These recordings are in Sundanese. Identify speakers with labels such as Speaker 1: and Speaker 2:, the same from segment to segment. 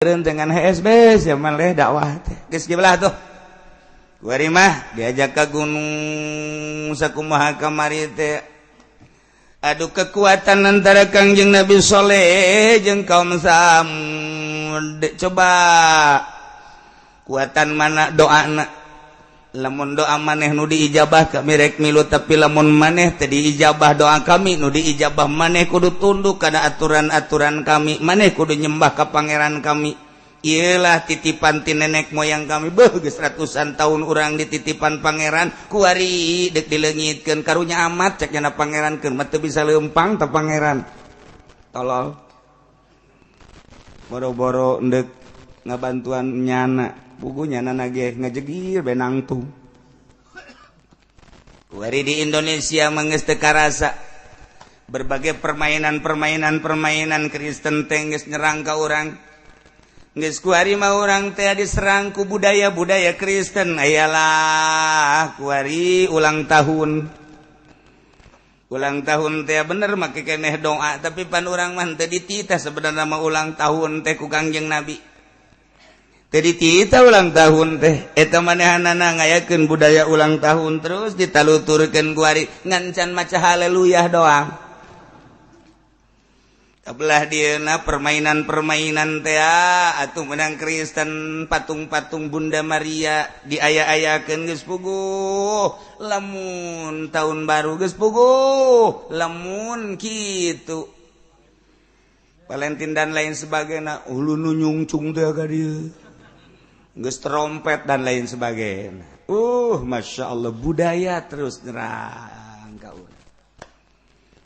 Speaker 1: dengan HSB zaman leh dakwah teh geus kieulah tuh kuari mah diajak ka gunung sakumaha kamari teh adu kekuatan antara Kangjeng Nabi Saleh jeung kaum Samud coba kuatan mana doana lamun doa maneh nu diijabah kami rek milu tapi lamun maneh teu diijabah doa kami nu diijabah maneh kudu tunduk kana aturan-aturan kami maneh kudu nyembah ka pangeran kami iyalah titipan ti nenek moyang kami beuh geus ratusan tahun urang dititipan pangeran kuari deuk dileungitkeun karunya amat cek cenah pangeran keun mah teu bisa leumpang teh pangeran tolol boro-boro endek ngabantuan nyana bukunya nage ngajegir benang tuh kuari di Indonesia manggeus teu karasa berbagai permainan Kristen teh geus nyerang ka urang geus kuari mah urang teh diserang ku budaya Kristen ayalah kuari ulang tahun teh bener make keneh doa tapi pan urang mah teu dititah sebenarnya mah ulang tahun teh ku Kangjeng Nabi jadi kita ulang tahun teh eta manehanana ngayakeun budaya ulang tahun terus ditaluturkeun kuari ngancan maca haleluya doang kabelah dieuna permainan teh atuh menang Kristen patung-patung Bunda Maria diaya-ayakeun geus puguh lamun tahun baru geus puguh lamun kitu Valentine dan lain sebagainya ulu nu nyungcung teh ka dieu geus trompet dan lain sebagainya. Masya Allah budaya terus nyerang ka urang.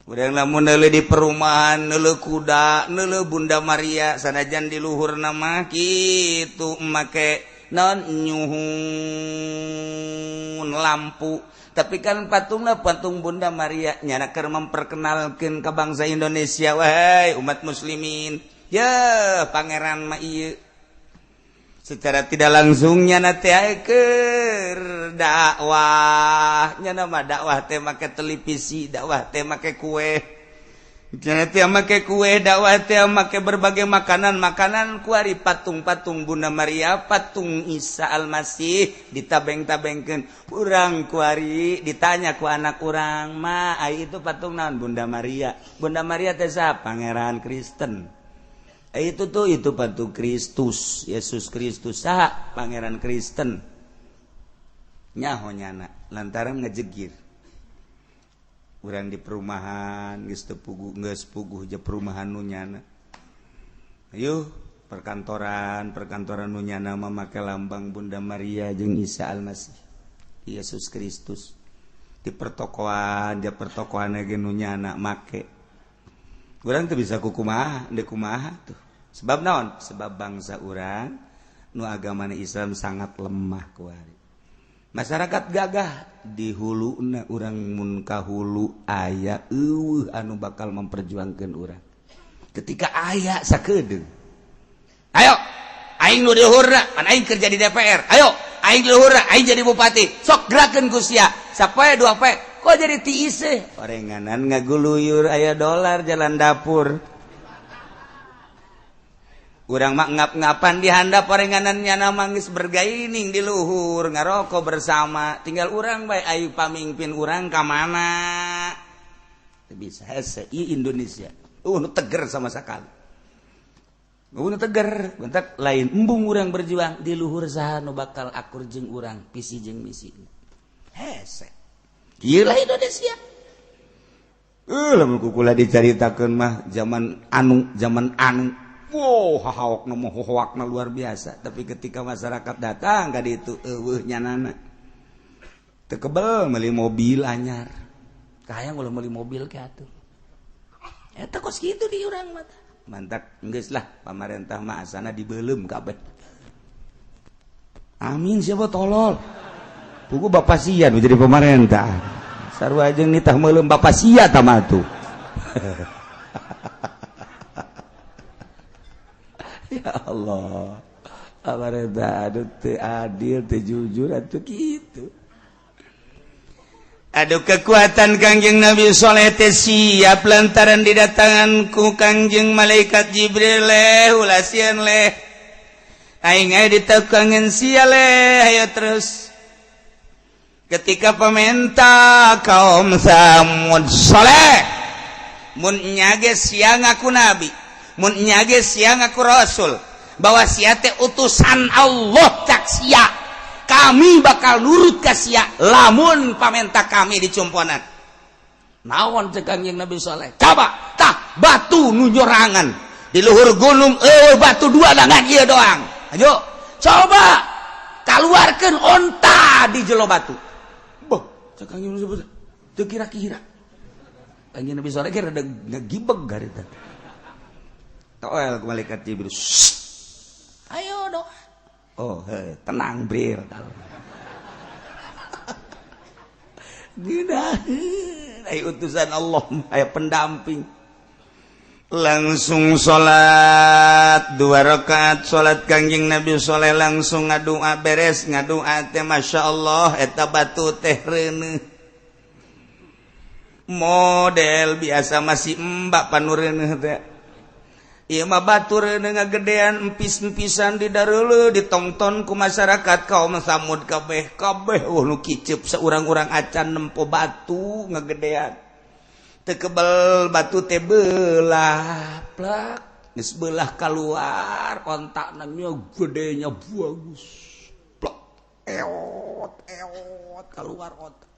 Speaker 1: Urang lamun neuleuh di perumahan, neuleuh kuda, neuleuh Bunda Maria sanajan di luhurna mah kitu make naon nyuhun lampu. Tapi kan patungna patung Bunda Maria nyana keur memperkenalkeun ka bangsa Indonesia wahai umat muslimin. Ya pangeran mah ieu secara tidak langsungnya nate keur dakwah nyana mah dakwah teh make televisi dakwah teh make kue nyana teh make kue dakwah teh make berbagai makanan kuari patung-patung Bunda Maria patung Isa Al-Masih ditabeng-tabengkeun urang kuari ditanya ku anak urang mah ai itu patung naon Bunda Maria teh saha pangeran Kristen itu patung Kristus Yesus Kristus saha pangeran Kristen nyaho nyana lantaran ngajegir urang di perumahan geus puguh je perumahan nu nyana ayo perkantoran nu nyana mah make lambang Bunda Maria jeung Isa Al-Masih Yesus Kristus di pertokoan ge nu nyana make urang teu bisa kumaha tuh sebab naon sebab bangsa urang nu agamana Islam sangat lemah kuari masyarakat gagah di huluna urang mun ka hulu aya anu bakal memperjuangkeun urang ketika aya sakedeung ayo aing nu di luhurna pan aing kerja di DPR ayo aing di luhurna aing jadi bupati sok gerakeun ku sia sapoe dua poe kok jadi tiise parenganan ngaguluyur aya dolar jalan dapur urang mak ngap-ngapan di handap parenganan nyana manggis bergaining di luhur ngaroko bersama tinggal urang bae ayu pamimpin urang ka mana teu bisa hese ieu Indonesia nu teger sama sakali nu teger bentak lain embung urang berjuang di luhur saha nu bakal akur jeung urang visi jeung misi hese ieu lah Indonesia lamun kukula dicaritakeun mah zaman anu hahaokna mah hohoakna luar biasa tapi ketika masyarakat datang ka ditu eueuh nyanana teu kebel meuli mobil anyar kahayang ulah meuli mobil ke atuh eta kos kitu di urang mah mantak geus lah pamarentah mah asana dibeulem kabeh amin siapa tolol pugu bapak sia nu jadi pemerintah sarua jeung nitah meulem bapak sia tah tuh ya Allah pemerintah adu teu adil teu jujur atuh kitu adu kekuatan Kangjeng Nabi Saleh teh siap lantaran didatangan ku Kangjeng malaikat Jibril ulah sieun aing aya ditekangeun siale ayo terus ketika pemerintah kaum Samud saleh mun nyage siang aku nabi mun nyage siang aku rasul bahwa sia teh utusan Allah cak sia kami bakal nurut ka sia lamun pamentah kami dicumponan naon cek Kangjeng Nabi saleh coba tah batu nu nyorangan di luhur gunung batu dua dengan ieu doang ayo coba keluarkan onta di jelo batu boh cek Kangjeng Nabi teu kira-kira Kangjeng Nabi saleh kira ngagibeg garita toel ku malaikat Jibril ayo doa oh tenang bril gila ay utusan Allah ay pendamping langsung salat 2 rakaat salat Kangjeng Nabi saleh langsung ngadua beres ngadua teh masyaallah eta batu teh reuneuh model biasa masih mbak panu reuneuh teh ieu mah batur ngagedean empis-empisan di dareuleuh ditongton ku masyarakat kaum Samud kabeh nu kiceup saurang-urang acan nempo batu ngagedean teu kebel batu teh beulah plak geus beulah kaluar ontakna nya gedenya bagus plak eot kaluar otak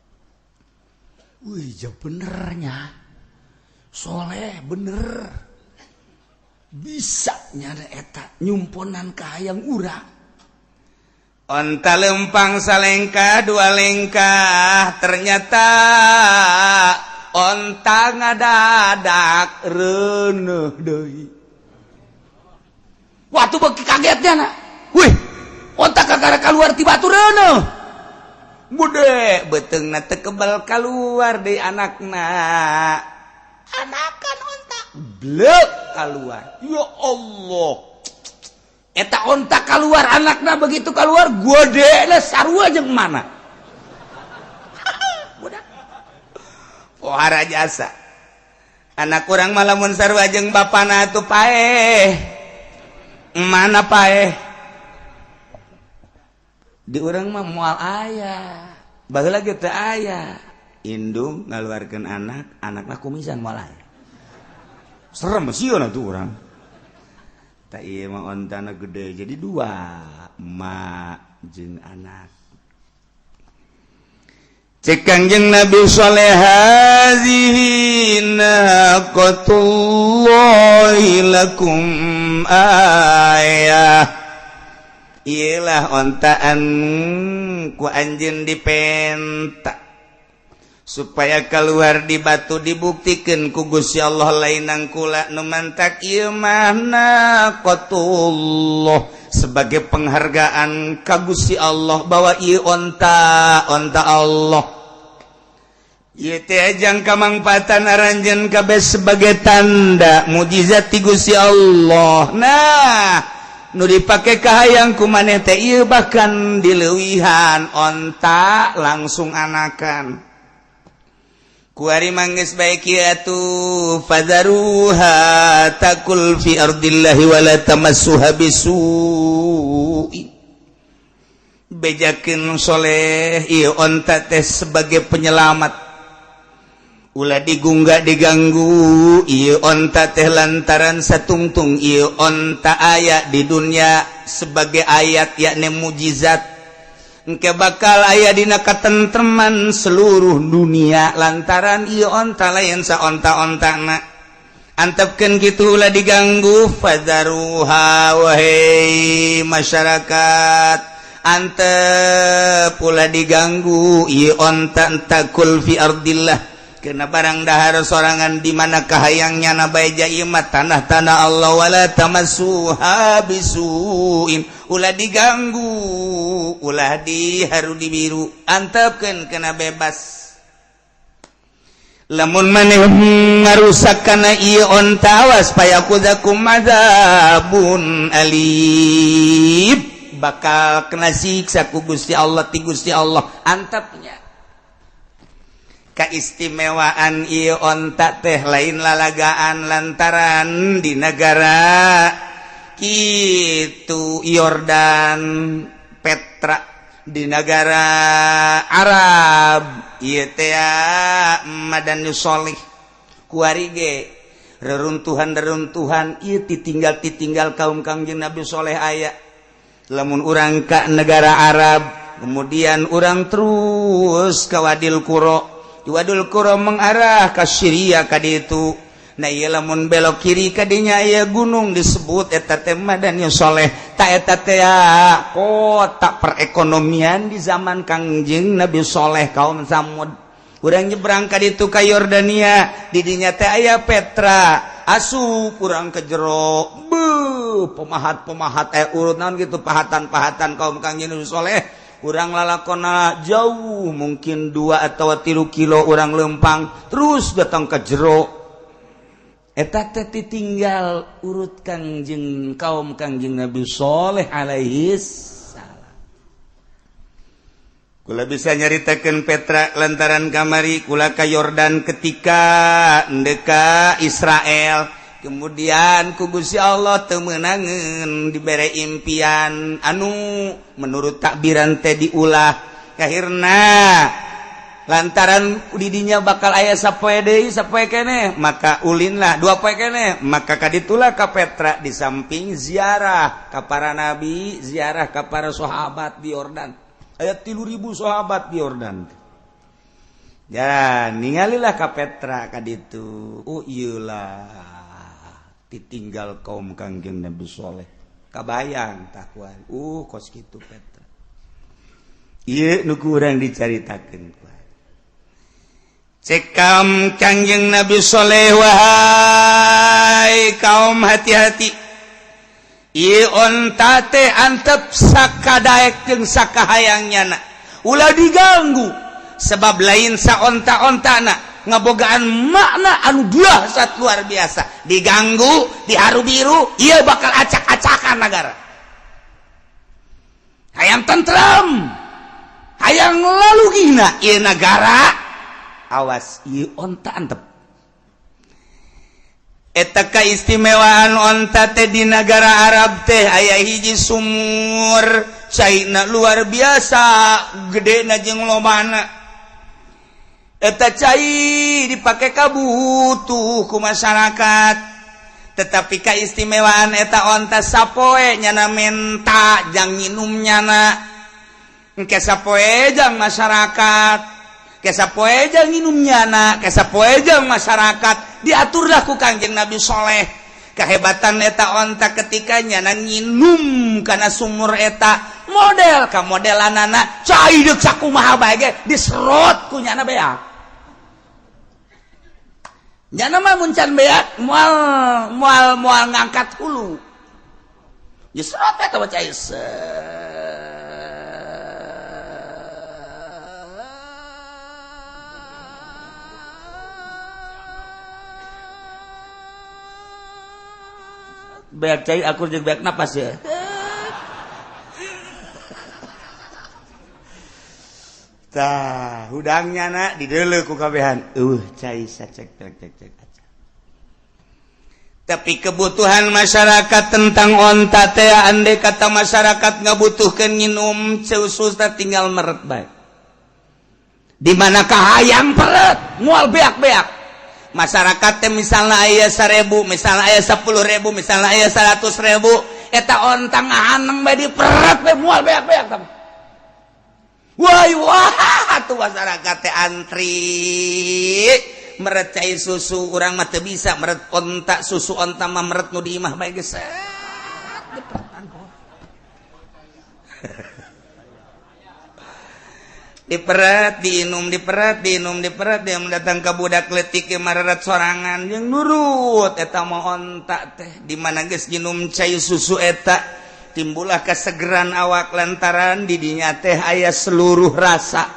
Speaker 1: wih ja benernya soleh bener bisa nyada eta nyumponan ka hayang urang onta lempang salengkah 2 lengkah ternyata onta ngadadak reuneuh deui waktu beki kagetnya na wih onta kakara kaluar ti batu reuneuh bude beteungna teu kebal kaluar deui anakna anakan onta blek keluar ya Allah eta onta keluar anakna begitu keluar godena sarua jeung mana budak pohara jasa anak urang mah lamun sarua jeung bapana atuh paeh mana paeh di urang mah moal aya baheula ge teu aya indung ngaluarkeun anak anakna kumisan moal aya serem sieun atuh urang tak ieu mah ontana gede jadi 2 mak jeung anak cek Kangjeng Nabi saleh hazihi naqatullahi lakum ayah ialah ontaan ku anjeun dipenta supaya keluar di batu dibuktikan ku Gusti Allah lain angkula nu mantak ieu mah naqatullah sebagai penghargaan ka Gusti Allah bahwa ieu onta Allah ieu teh ajang kamangpaatan aranjeun kabeh sebagai tanda mukjizat ti Gusti Allah nah nu dipake kahayang ku maneh teh ieu bahkan dileuwihan onta langsung anakan kuari manggeus bae kieu atuh fadzaruha takul fi ardillahi wala tamassuha bisu'in bejakeun soleh ieu onta teh sebagai penyelamat ulah digungga diganggu ieu onta teh lantaran satungtung ieu onta aya di dunia sebagai ayat yakni mukjizat engke bakal aya dina katentreman seluruh dunia lantaran ieu onta lain sa onta-ontana antepkeun kitu ulah diganggu fadzaruha wahai masyarakat antep ulah diganggu ieu onta takul fi ardillah kena barang dahar sorangan di mana kahayangnya na bae jaimat tanah-tanah Allah wala tamassuha bisuin ulah diganggu ulah diharu dibiru antepkeun kena bebas lamun maneh ngarusak kana ieu onta awas payakuzakum adzabun alim bakal kena siksa ku Gusti Allah ti Gusti Allah antepnya kaistimewaan ieu onta teh lain lalagaan lantaran di negara itu Yordan Petra di negara Arab ieu teh Madan Solih kuarige reruntuhan ieu ditinggal kaum Kangjeng Nabi Soleh aya lamun urang ka negara Arab kemudian urang terus ka Wadil Qura mengarah ka Syria ka ditu nah ieu lamun belok kiri ka dinya aya gunung disebut eta teh Madan Soleh ta eta teh kota perekonomian di zaman Kangjeng Nabi Soleh kaum Samud urang nyebrang ka ditu ka Yordania di dinya teh aya Petra asup urang ke jero pemahat urut naon gitu pahatan-pahatan kaum Kangjeng Nabi Soleh urang lalakona jauh mungkin 2 atau 3 kilo urang lempang terus datang ke jero eta teh ditinggal urut kaum Kangjeng Nabi Soleh alaihi salam. Kula bisa nyaritakeun Petra lantaran kamari kula ka Yordan ketika ndeka Israel kemudian ku Gusti Allah teu meunangeun dibere impian anu menurut takbiran teh diulah kahirna lantaran didinya bakal aya sapoe deui sapoe keneh maka ulinlah 2 poe keneh maka kaditulah ka Petra di samping ziarah ka para nabi ziarah ka para sahabat di Yordan aya 3.000 sahabat di Yordan ya ningalilah ka Petra kaditu ieu lah ditinggal kaum Kangjeng Nabi Soleh kabayang takuan kos kitu Petra ieu nu kurang dicaritakeun cekam Kangjeng Nabi Soleh wahai kaum hati-hati ieu onta teh antep sakadaek jeung sakahayangnyana ulah diganggu sebab lain saonta-ontana ngabogaan makna anu dahsyat luar biasa diganggu diharu biru ieu bakal acak-acakan negara hayang tentrem hayang lalugina ieu negara awas ieu onta antep eta kaistimewaan onta teh di negara Arab teh aya hiji sumur caina luar biasa gedena jeung lobana eta cai dipake kabutuh ku masyarakat tetapi kaistimewaan eta onta sapoe nyana menta jang nginum nyana engke sapoe jang masyarakat ke sapoe jang nginum nyana ke sapoe jang masyarakat diaturlah ku Kangjeng Nabi Soleh kehebatan eta onta ketika nyana nginum kana sumur eta model ka modelanana cai deuk sakumaha bae ge diserot ku nyana beak nyana mah muncan beak moal ngangkat hulu diserot eta cai beak cai akur jeung beak napas ya tah hudangnya na dideuleu ku kabehan cai sacek cek tapi kebutuhan masyarakat tentang onta teh andai kata masyarakat ngabutuhkeun nginum ceusus teh tinggal meret bae di manakah hayang peret moal beak-beak masyarakat teh misalna aya 1.000 misalna aya 10.000 misalna aya 100.000 eta onta ngahaneng bae diperet bae moal beak-beak tapi wah atuh masyarakat teh antri meret cai susu urang mah teu bisa meret onta susu onta mah meret nu di imah bae geus diperet diinum diam datang ka budak leutik ge marerat sorangan jeung nurut eta mah onta teh di mana geus nginum cai susu eta timbullah kesegeran awak lantaran di dinya teh aya seluruh rasa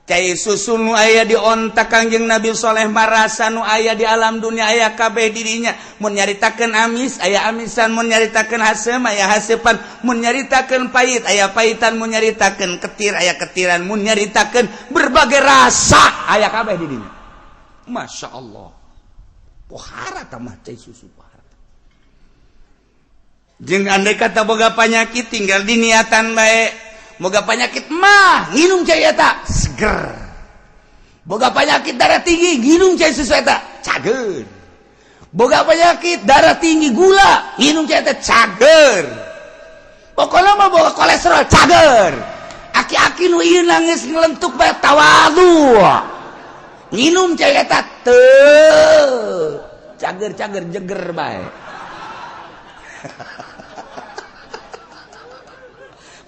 Speaker 1: cai susu nu aya di onta Kangjeng Nabi Soleh marasa nu aya di alam dunia aya kabeh di dinya mun nyaritakeun amis aya amisan mun nyaritakeun hasem aya hasepan mun nyaritakeun pait aya paitan mun nyaritakeun ketir aya ketiran mun nyaritakeun berbagai rasa aya kabeh di dinya Masya Allah pohara tamah cai susu pohara jeung andai kata boga penyakit tinggal di niatan bae. Boga penyakit mah nginum cai eta seger. Boga penyakit darah tinggi nginum cai susu eta cager. Boga penyakit darah tinggi gula nginum cai eta cager. Pokokna mah boga kolesterol cager. Aki-aki nu ieu nangis ngelentuk bae tawadu. Nginum cai eta teu cager-cager jeger bae.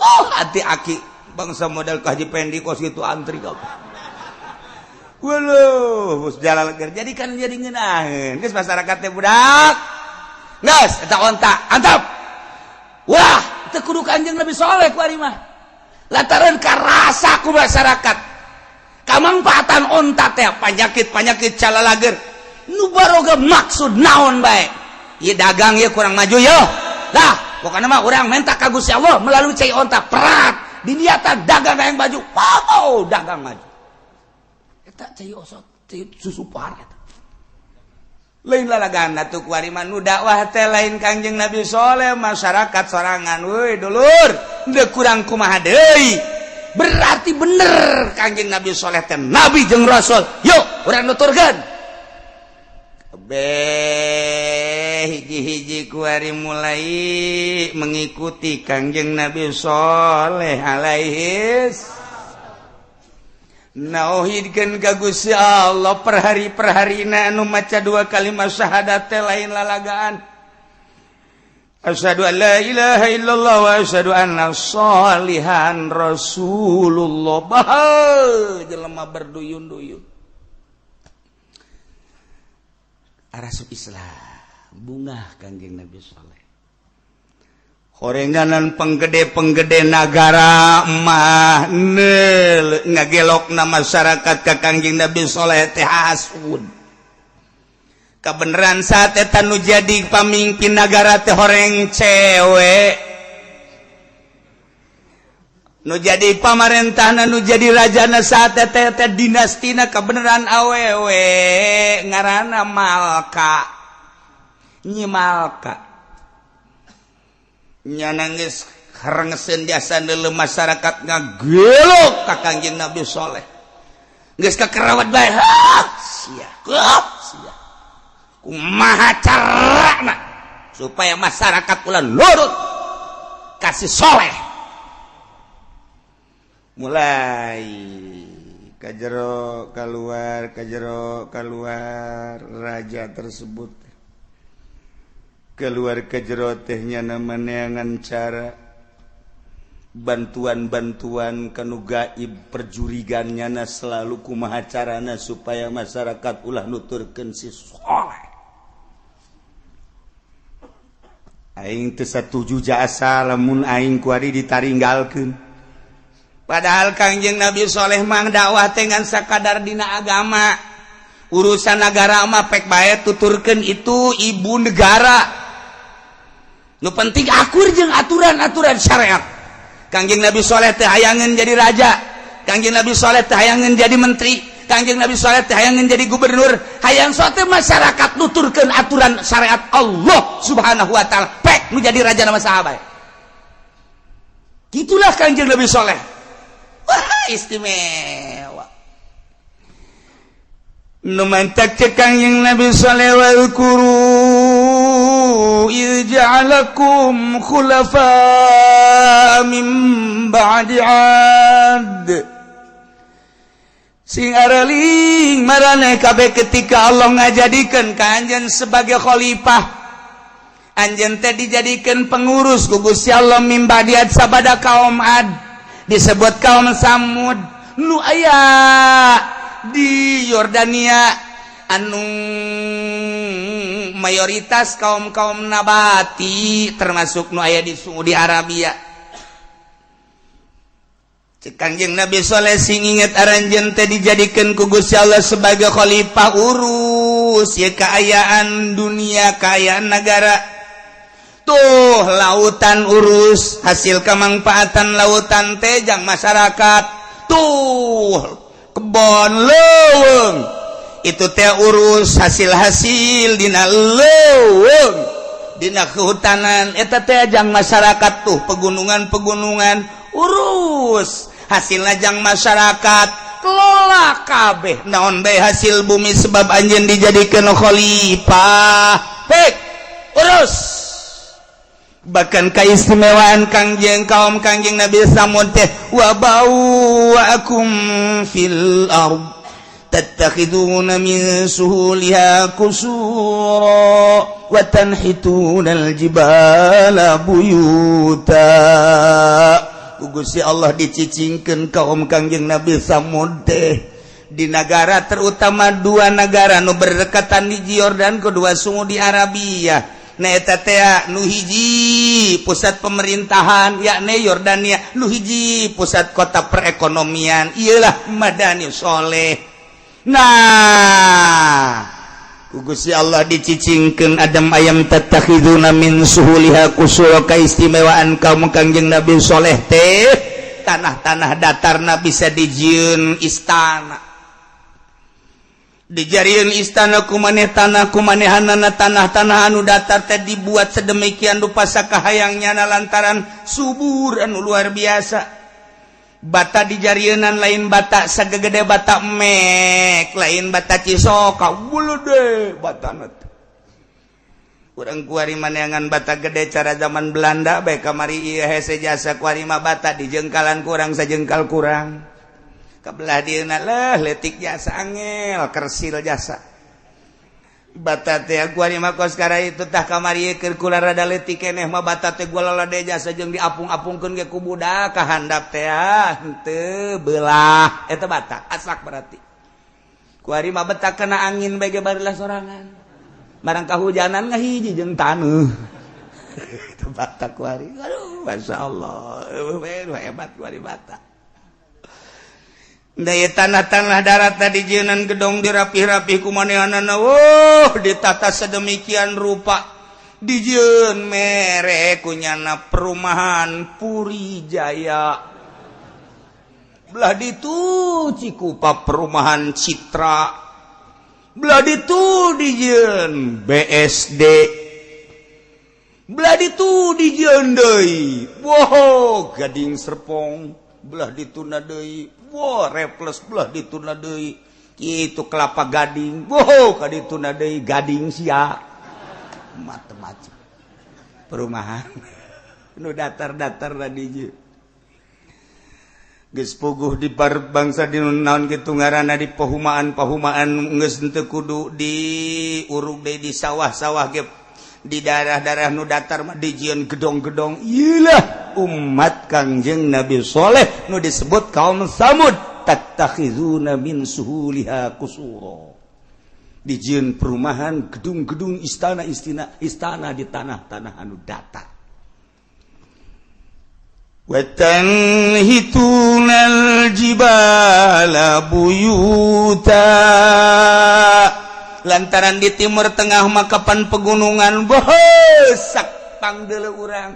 Speaker 1: Oh, hati aki bangsa modal ke Haji Pendi kos gitu antri kau. Waduh, bos jalan ger. Jadi kan jadi ngeunaheun. Geus masyarakat teh budak. Geus eta onta, antap. Wah, teu kudu Kanjeng Nabi Saleh ku ari mah. Lantaran karasa ku masyarakat. Kamangpaatan onta teh penyakit-penyakit calalager. Nu baroga maksud naon bae. Ieu dagang ieu kurang maju yo. Dah, pokoknya mah urang minta ka Gusti Allah melalui cai onta perat di niatan dagang yang baju. Wow, dagang maju. Eta cai osot, cai susu par eta. Lain lalagana tuh kuari mah nu dakwah teh lain Kangjeng Nabi Saleh masyarakat sorangan euy dulur, teu kurang kumaha deui. Berarti bener Kangjeng Nabi Saleh teh nabi jeung rasul. Yuk, urang nuturkeun. Hiji-hiji kuari mulai mengikuti Kangjeng Nabi Saleh alaihis nauhidkeun ka Gusti Allah per hari-harina anu maca 2 kalimat syahadat teh lain lalagaan. Asyhadu an la ilaha illallah wa asyhadu anna sholihan Rasulullah. Bah jelema berduyun-duyun arasuk Islam bungah Kangjeng Nabi Saleh. Horenganan penggede-penggede nagara mah ngagelokna masyarakat ka Kangjeng Nabi Saleh teh hasud. Kabeneran saat eta nu jadi pamimpin nagara teh horeng cewek. Nu jadi pamarentahna nu jadi rajana saat teh dinastina kebenaran awewe ngaranna Malka. Nyi Malka. Nya nangis harengeseun jasa deuleu masyarakat ngagelok ka Kangjeng Nabi Saleh. Geus kakerawat bae. Sia. Kumaha carana supaya masyarakat ulah nurut kasih Saleh. Mulai kajero keluar raja tersebut keluar kajero tehnya neangan cara bantuan-bantuan kanu gaib perjurigannya selalu kumaha carana supaya masyarakat ulah nuturkeun si Saleh. Aing teu satuju jasa lamun aing kuari ditaringgalkeun. Padahal Kangjeng Nabi Saleh mang dakwah teh ngan sakadar dina agama. Urusan negara mah pek bae tuturkeun itu ibu negara. Nu penting akur jeung aturan-aturan syariat. Kangjeng Nabi Saleh teh hayangeun jadi raja. Kangjeng Nabi Saleh teh hayangeun jadi menteri. Kangjeng Nabi Saleh teh hayangeun jadi gubernur. Hayang sote masyarakat nuturkeun aturan syariat Allah Subhanahu wa taala. Pek nu jadi raja nama sahabat. Gitulah Kangjeng Nabi Saleh. Wah, istimewa. Numantak ke Kangjeng Nabi Saleh wal kuru ja'alakum khulafa min ba'di 'ad. Sing araling maraneh kabeh ketika Allah ngajadikeun ka anjeun sebagai khalifah. Anjeun teh dijadikeun pengurus ku Gusti Allah min ba'di 'ad sabada kaum 'ad. Disebut kaum Samud nu aya di Yordania anu mayoritas kaum-kaum nabati termasuk nu aya di Saudi Arabia. Cek Kangjeng Nabi Saleh sing inget aranjeun teh dijadikeun ku Gusti Allah sebagai khalifah urus ye kaayaan dunia kaayaan negara. Tuh lautan urus hasil kemanfaatan lautan tejang masyarakat. Tuh kebon leuweung itu teh urus hasil-hasil dina leuweung. dina kehutanan eta teh ajang masyarakat tuh pegunungan-pegunungan urus hasilna jang masyarakat kelola kabeh naon bae hasil bumi sebab anjeun dijadikeun khalifah urus bahkan keistimewaan kangjeng kaum kangjeng Nabi Samud teh wa bawwa'akum fil ard tattakhiduna min suhuliha qusura wa tanhitunal jibala buyuta Gusti Allah dicicingkeun kaum kangjeng Nabi Samud teh di negara terutama dua negara nu berdekatan di Yordan kedua sungu di Arabia na eta teh nu hiji pusat pemerintahan yakni Yordania nu hiji pusat kota perekonomian iyalah Madani Soleh. Nah Gusti Allah dicicingkeun adam ayam tattakhiduna min suhuliha qusura kaistimewaan kaum kangjeng Nabi Soleh teh tanah-tanah datarna bisa dijieun istana dijarian istana kumaneh tanah kumanehanana tanah-tanah anu datar teh dibuat sedemikian rupa sakahayangnya lantaran subur anu luar biasa bata dijarieunan lain bata sagegede bata mek lain bata cisoka bulude batana urang kuari maneangan bata gede cara zaman Belanda bae kamari ieu hese jasa kuari mah bata dijengkalan kurang sajengkal kurang kabelah dieuna leuh leutik jasa angel kersil jasa bata teh kuari mah kos kara itu tah kamari ieu keur kula rada leutik keneh mah bata teh gua lalade jasa jeung diapung-apungkeun ge ku budak ka handap teh henteu beulah eta bata aslak berarti kuari mah beta kena angin bae ge barulah sorangan barang kahujanan ngahiji jeung taneuh itu bata kuari aduh masyaallah hebat kuari bata daya tanah-tanah darat tadi jeunan gedong dirapih-rapih kumanehanana ditata sedemikian rupa dijieun mere kunyana perumahan Puri Jaya belah ditu Cikupa perumahan Citra belah ditu dijieun BSD belah ditu dijieun deui Gading Serpong belah dituna deui Reples belah dituna deui kitu Kelapa Gading ka dituna deui Gading sia macam-macam perumahan nu datar-datar tadi je geus puguh di bangsa di naon kitu ngaranna di pahumaan geus teu kudu di urug deui di sawah-sawah ge di daerah-daerah nu datar mah dijieun gedong-gedong iyalah umat kangjeng Nabi Soleh nu disebut kaum Samud tattakhizuna min suhuliha qusura dijieun perumahan gedung-gedung istana di tanah-tanah anu datar wa tanhitunal jibala buyuta lantaran di timur tengah makapan pegunungan bosak panggil urang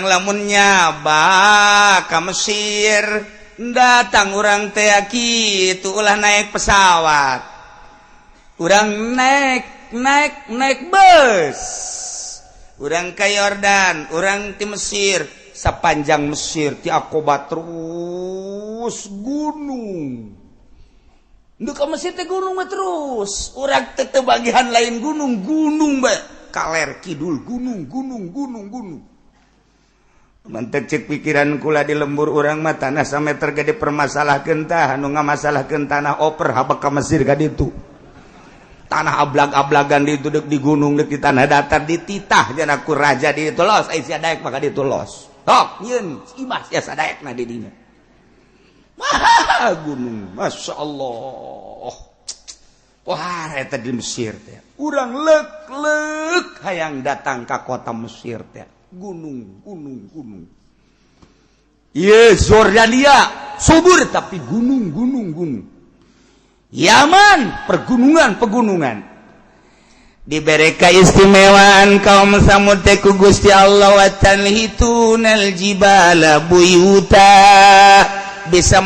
Speaker 1: lamun nyaba ka Mesir datang urang teh kitu ulah naik pesawat urang naik bus urang ka Yordan urang ti Mesir sapanjang Mesir ti Aqabah terus gunung Ndu ka Mesir teh gunung mah terus. Urang teh teu bagian lain gunung bae. Kaler kidul gunung. Mantek cek pikiran kula di lembur urang mah tanah sameter gede permasalahkeun tah anu ngamasalahkeun tanah oper habak ka Mesir ka ditu. Tanah ablag-ablagan di itu di gunung di tanah datar dititah jana ku raja di ditu los ai sia daek maka ditu los. Tok nyeun ibas ya sadaekna di dinya. Wah, gunung, masya Allah. Wah, eta di Mesir teh. Urang leuk hayang datang ke kota Mesir teh. Gunung. Iya, Jordania subur tapi gunung. Yaman pegunungan. Diberi keistimewaan kaum Samud teh ku Gusti Allah wa tanhitunal jibala buyuta. Bisa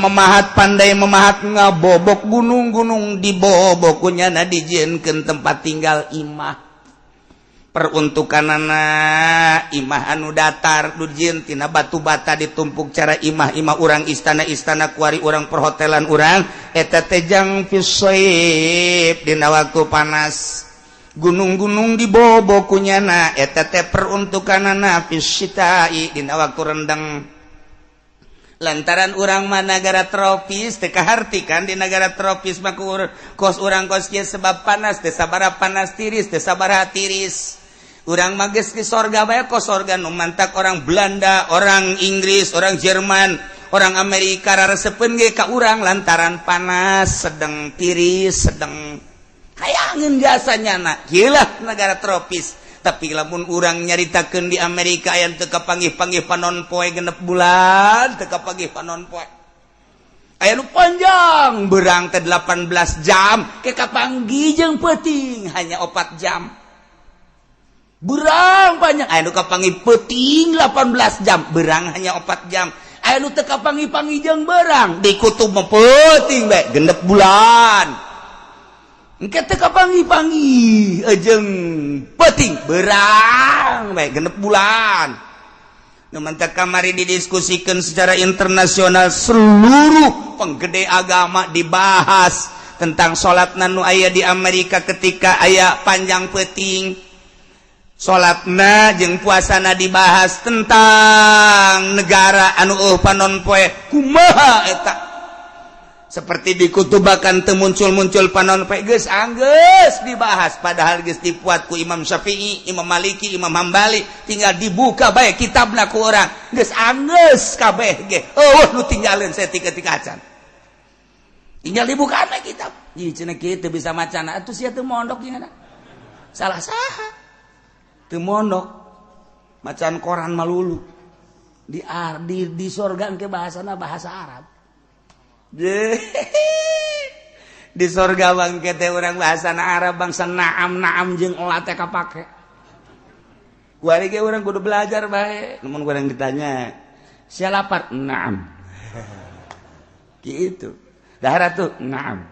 Speaker 1: pandai memahat ngabobok gunung-gunung dibobok kunyana dijieunkeun tempat tinggal imah peruntukanana imah anu datar dujin tina batu bata ditumpuk cara imah-imah urang istana-istana kuari urang perhotelan urang eta teh jang fisoib dina waktu panas gunung-gunung dibobo kunyana eta teh peruntukanana fisyitai dina waktu rendang lantaran urang mah negara tropis teu kahartikan di negara tropis mah kos urang kos kieu sebab panas teu sabaraha panas tiris teu sabaraha tiris urang mah geus di sorga bae kos sorga nu mantak orang Belanda orang Inggris orang Jerman orang Amerika raresepeun ge ka urang lantaran panas sedang tiris sedang hayangeun gasanya na geulah negara tropis. Tapi lamun urang nyaritakeun di Amerika aya teu kapanggih-panggih panon poe 6 bulan teu kapanggih panon poe aya nu panjang beurang teh 18 jam ke kapanggih jeung peuting hanya 4 jam beurang panjang aya nu kapanggih peuting 18 jam beurang hanya 4 jam aya nu teu kapanggih-panggih jeung beurang di kutub mah peuting bae 6 bulan engke teu kapanggih-panggih jeung peuting beurang bae 6 bulan. Nu mantak kamari didiskusikeun secara internasional seluruh penggede agama dibahas tentang salatna nu aya di Amerika ketika aya panjang peuting. Salatna jeung puasana dibahas tentang negara anu panon poe kumaha eta. Seperti dikutubakan teu muncul-muncul panon poe geus anggeus dibahas padahal geus dipuat ku Imam Syafi'i, Imam Maliki, Imam Hambali tinggal dibuka bae kitabna ku urang geus anggeus kabeh ge. Nu tinggalin saya tika-tika acan. Tinggal dibuka bae kitab. Ih cenah kieu teu bisa macana atuh sia teu mondok nya. Salah saha. Teu mondok. Macan koran malulu. Di sorga engke bahasana bahasa Arab. Di sorga bangke teh urang bahasana Arab bangsa naam jeung olah teh kapake. Kuari ge urang kudu belajar bae. Namun urang ditanya, "Sia lapar?" "Naam." Gitu. Dahar atuh, "Naam."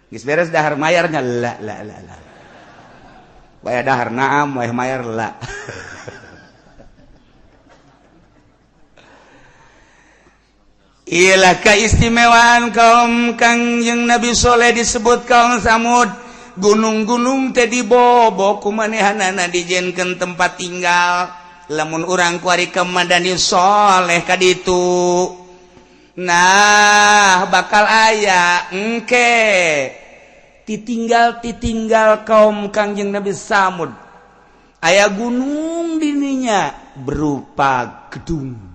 Speaker 1: Geus beres dahar mayarnya la. Bae dahar naam, bae mayar la. Ialah keistimewaan kaum Kangjeng Nabi Soleh disebut kaum Samud. Gunung-gunung teh dibobo kumanehanana dijieunkeun tempat tinggal. Lamun urang kuari ka Madani Soleh ka ditu. Nah, bakal aya engke titinggal kaum Kangjeng Nabi Samud. Aya gunung dininya berupa gedung.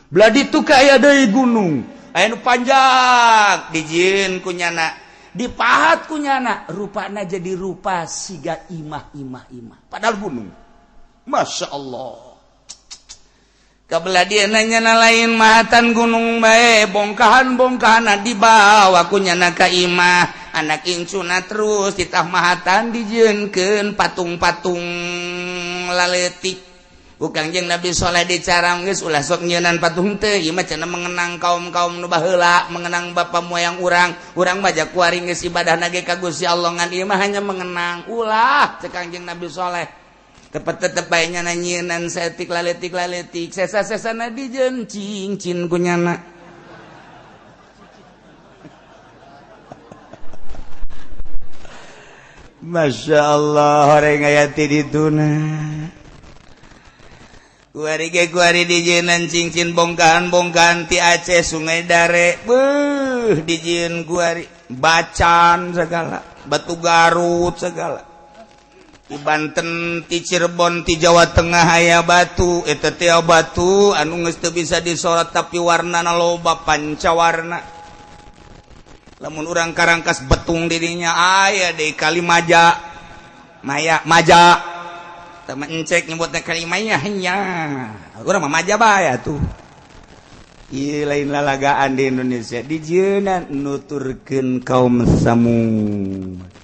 Speaker 1: Belah ditu ka aya deui gunung, aya nu panjang dijieun kunyana, dipahat kunyana, rupana jadi rupa siga imah. Padahal gunung. Masya Allah. Kabelah dia nanya lain mahatan gunung bae, bongkahan dibawa kunyana ka imah, anak incuna terus ditah mahatan dijieunkeun patung-patung laletik. Kangjeng Nabi Soleh dicarang geus ulah sok nyeunan patung teh ieu mah cenah mengenang kaum-kaum nu baheula mengenang bapa moyang urang baja kuari geus ibadahna ge ka Gusti Allah ngan ieu mah hanya mengenang ulah cek Kangjeng Nabi Soleh tetep bae nya nyeunan saeutik laletik sesa-sesana dijieun cincin kunyana. Masya Allah horeng aya ti dituna. Kuari dijieun cincin bongkahan ti Aceh Sungai Dare. Dijieun kuari Bacan segala, Batu Garut segala. Di Banten, ti Cirebon, ti Jawa Tengah aya batu, eta teh batu anu geus teu bisa disorot tapi warnana loba pancawarna. Lamun urang karangkas betung dirinya aya deui kali maja. Teman encek nyebutnya kalimanya hanya urang mah maja bae atuh. Ieu lain lalagaan di Indonesia dijieunna nuturkeun kaum Samud.